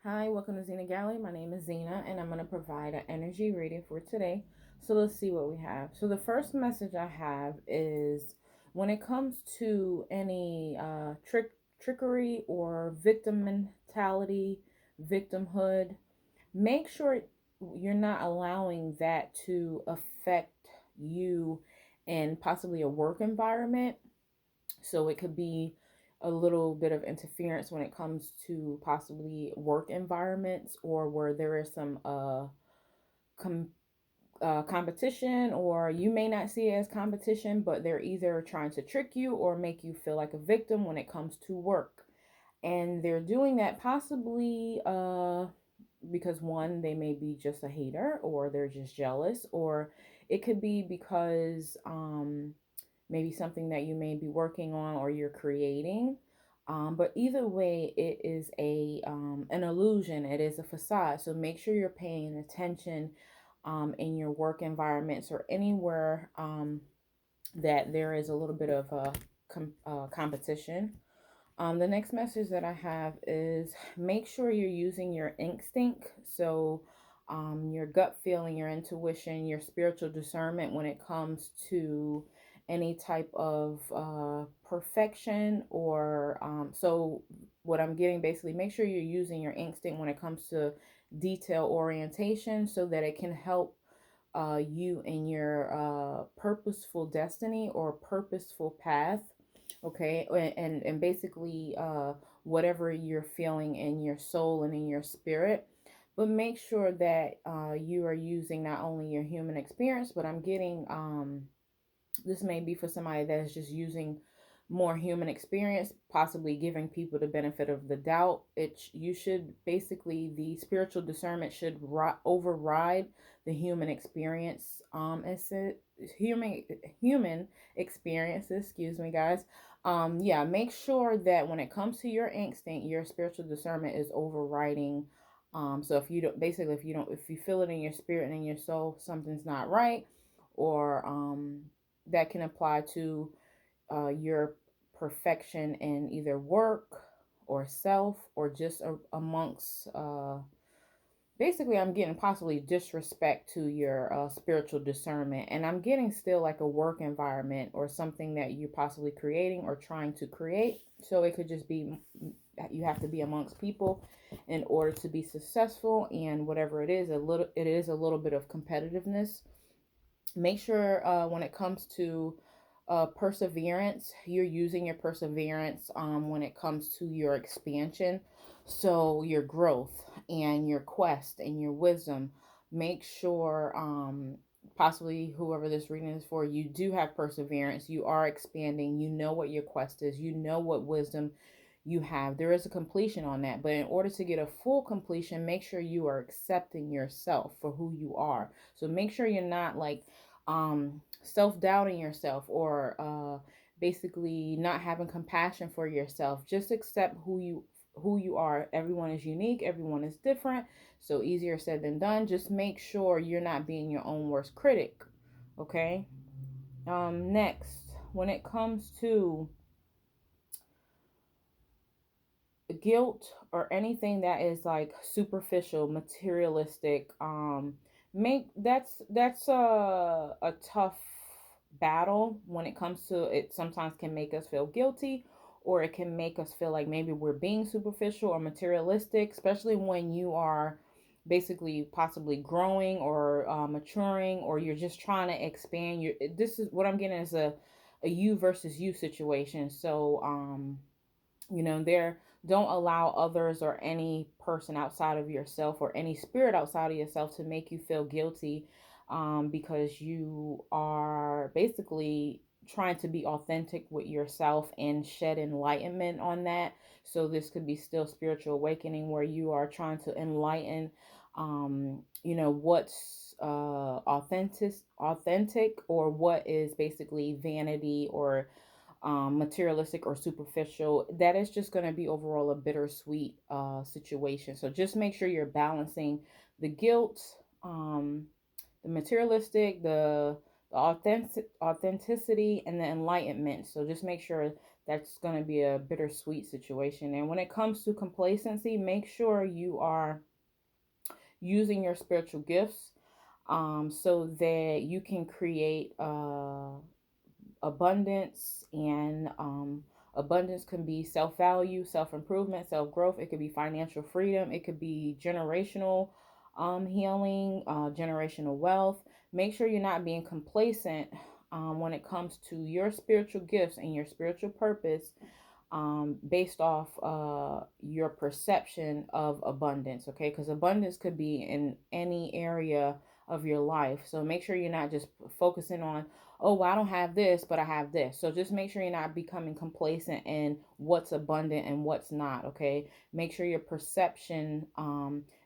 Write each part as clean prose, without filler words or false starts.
Hi, welcome to Zenagallery. My name is Zena, and I'm going to provide an energy reading for today. So let's see what we have. So the first message I have is when it comes to any trickery or victim mentality, victimhood, make sure you're not allowing that to affect you in possibly a work environment. So it could be a little bit of interference when it comes to possibly work environments or where there is some com- competition, or you may not see it as competition, but they're either trying to trick you or make you feel like a victim when it comes to work. And they're doing that possibly because one, they may be just a hater or they're just jealous, or it could be because maybe something that you may be working on or you're creating. But either way, it is a an illusion. It is a facade. So make sure you're paying attention in your work environments or anywhere that there is a little bit of competition. The next message that I have is make sure you're using your instinct. So, your gut feeling, your intuition, your spiritual discernment when it comes to any type of perfection or so what I'm getting basically, make sure you're using your instinct when it comes to detail orientation so that it can help you in your purposeful destiny or purposeful path. Okay, and basically whatever you're feeling in your soul and in your spirit, but make sure that you are using not only your human experience, but I'm getting this may be for somebody that is just using more human experience, possibly giving people the benefit of the doubt. You should basically, the spiritual discernment should override the human experience. It's a human experiences. Excuse me, guys. Yeah. Make sure that when it comes to your instinct, your spiritual discernment is overriding. So if you don't, basically, if you feel it in your spirit and in your soul, something's not right, or that can apply to your perfection in either work or self or just amongst basically I'm getting possibly disrespect to your spiritual discernment, and I'm getting still like a work environment or something that you're possibly creating or trying to create. So it could just be you have to be amongst people in order to be successful, and whatever it is a little bit of competitiveness. Make sure when it comes to perseverance, you're using your perseverance when it comes to your expansion. So, your growth and your quest and your wisdom. Make sure, possibly whoever this reading is for, you do have perseverance. You are expanding. You know what your quest is. You know what wisdom you have. There is a completion on that. But in order to get a full completion, make sure you are accepting yourself for who you are. So, make sure you're not like self-doubting yourself or basically not having compassion for yourself. Just accept who you are. Everyone is unique, everyone is different, so easier said than done. Just make sure you're not being your own worst critic. Okay. Next, when it comes to guilt or anything that is like superficial, materialistic, make that's a tough battle when it comes to it. Sometimes can make us feel guilty, or it can make us feel like maybe we're being superficial or materialistic, especially when you are basically possibly growing or maturing, or you're just trying to expand your. This is what I'm getting is a you versus you situation. So there, don't allow others or any person outside of yourself or any spirit outside of yourself to make you feel guilty, because you are basically trying to be authentic with yourself and shed enlightenment on that. So this could be still spiritual awakening where you are trying to enlighten what's authentic, or what is basically vanity or materialistic or superficial. That is just going to be overall a bittersweet situation. So just make sure you're balancing the guilt, the materialistic, the authenticity, and the enlightenment. So just make sure that's going to be a bittersweet situation. And when it comes to complacency, make sure you are using your spiritual gifts, so that you can create abundance. And abundance can be self-value, self-improvement, self-growth. It could be financial freedom. It could be generational healing, generational wealth. Make sure you're not being complacent when it comes to your spiritual gifts and your spiritual purpose, based off your perception of abundance, okay? Because abundance could be in any area of your life. So make sure you're not just focusing on, oh, well, I don't have this, but I have this. So just make sure you're not becoming complacent in what's abundant and what's not, okay? Make sure your perception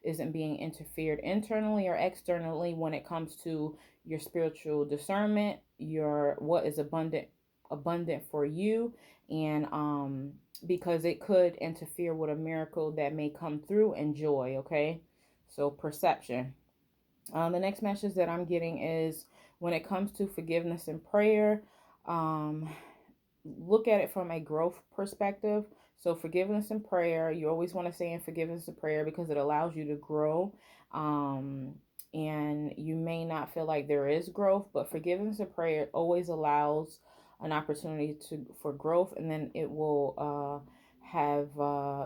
isn't being interfered internally or externally when it comes to your spiritual discernment, your what is abundant for you. And because it could interfere with a miracle that may come through and joy, okay? So perception. The next message that I'm getting is when it comes to forgiveness and prayer, um, look at it from a growth perspective. So forgiveness and prayer, you always want to say in forgiveness and prayer because it allows you to grow. Um, and you may not feel like there is growth, but forgiveness and prayer always allows an opportunity to for growth, and then it will have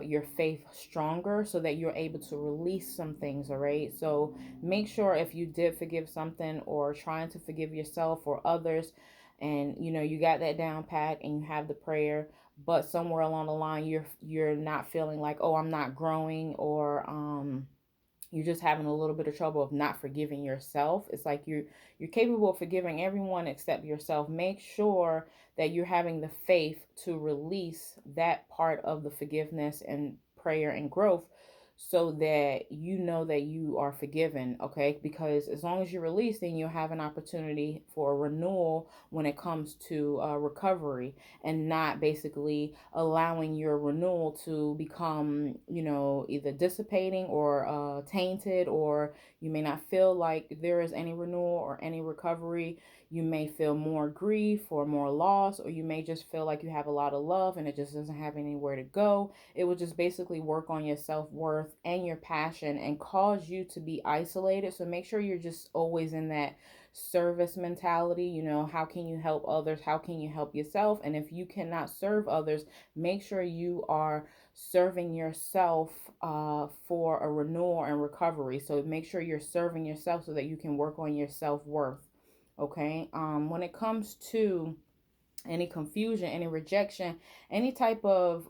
your faith stronger so that you're able to release some things. All right, so make sure if you did forgive something or trying to forgive yourself or others, and you got that down pat and you have the prayer, but somewhere along the line you're not feeling like, oh, I'm not growing, or you're just having a little bit of trouble of not forgiving yourself. It's like you're capable of forgiving everyone except yourself. Make sure that you're having the faith to release that part of the forgiveness and prayer and growth, so that you know that you are forgiven, okay? Because as long as you release, then you'll have an opportunity for a renewal when it comes to recovery, and not basically allowing your renewal to become, either dissipating or tainted, or you may not feel like there is any renewal or any recovery. You may feel more grief or more loss, or you may just feel like you have a lot of love and it just doesn't have anywhere to go. It will just basically work on your self-worth and your passion and cause you to be isolated. So make sure you're just always in that service mentality. How can you help others? How can you help yourself? And if you cannot serve others, make sure you are serving yourself for a renewal and recovery. So make sure you're serving yourself so that you can work on your self-worth. Okay. When it comes to any confusion, any rejection, any type of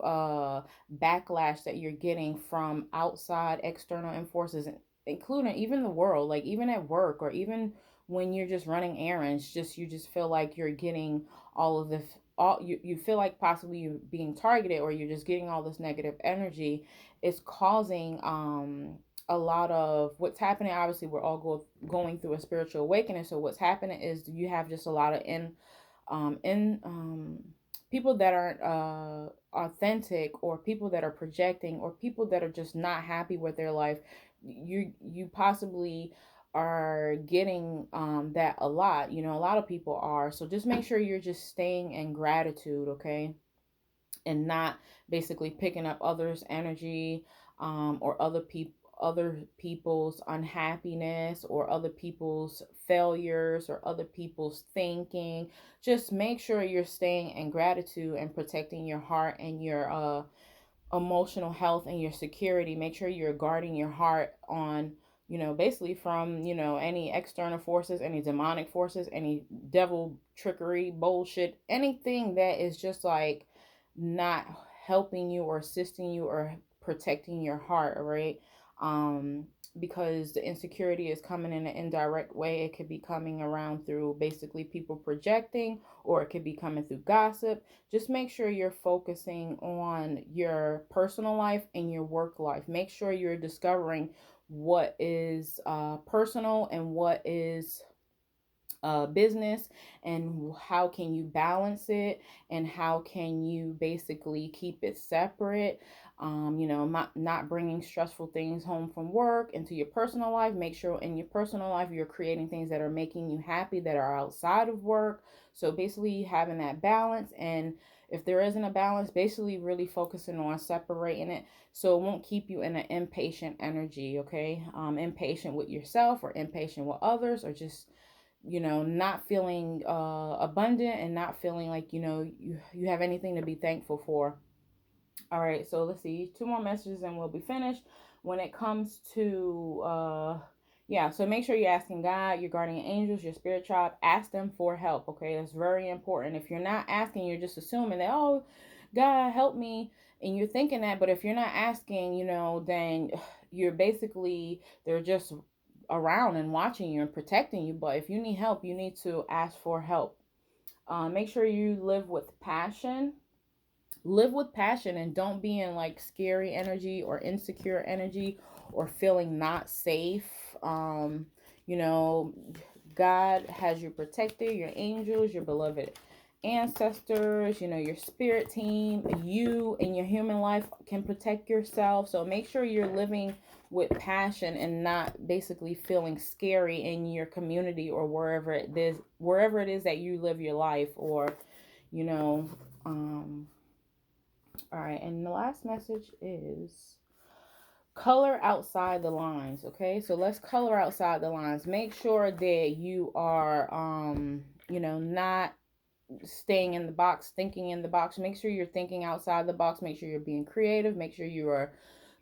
backlash that you're getting from outside external forces, including even the world, like even at work or even when you're just running errands, just you just feel like you're getting all of this, all you feel like possibly you're being targeted, or you're just getting all this negative energy. It's causing a lot of what's happening. Obviously we're all going through a spiritual awakening, so what's happening is you have just a lot of in people that aren't authentic, or people that are projecting, or people that are just not happy with their life. You possibly are getting that a lot. A lot of people are. So just make sure you're just staying in gratitude, okay? And not basically picking up others' energy, or other people's unhappiness, or other people's failures, or other people's thinking. Just make sure you're staying in gratitude and protecting your heart and your emotional health and your security. Make sure you're guarding your heart on, basically from, any external forces, any demonic forces, any devil trickery, bullshit, anything that is just like not helping you or assisting you or protecting your heart, all right? Um, because the insecurity is coming in an indirect way. It could be coming around through basically people projecting, or it could be coming through gossip. Just make sure you're focusing on your personal life and your work life. Make sure you're discovering what is personal and what is business, and how can you balance it, and how can you basically keep it separate. Not bringing stressful things home from work into your personal life. Make sure in your personal life you're creating things that are making you happy, that are outside of work. So basically having that balance. And If there isn't a balance, basically really focusing on separating it so it won't keep you in an impatient energy, okay? Impatient with yourself or impatient with others, or just, not feeling abundant and not feeling like, you have anything to be thankful for. All right, so let's see, two more messages and we'll be finished. When it comes to yeah, so make sure you're asking God, your guardian angels, your spirit tribe, ask them for help, okay? That's very important. If you're not asking, you're just assuming that, oh, God help me, and you're thinking that, but if you're not asking, then you're basically, they're just around and watching you and protecting you. But if you need help, you need to ask for help. Make sure you live with passion and don't be in like scary energy or insecure energy or feeling not safe. You know, God has you protected, your angels, your beloved ancestors, your spirit team, you in your human life can protect yourself. So make sure you're living with passion and not basically feeling scary in your community or wherever it is that you live your life, or you know um all right, and the last message is color outside the lines. Okay, so let's color outside the lines. Make sure that you are, not staying in the box, thinking in the box. Make sure you're thinking outside the box. Make sure you're being creative. Make sure you are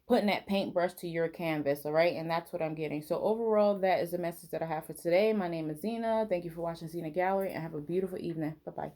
putting that paintbrush to your canvas. All right, and that's what I'm getting. So overall, that is the message that I have for today. My name is Zena. Thank you for watching Zenagallery, and have a beautiful evening. Bye bye.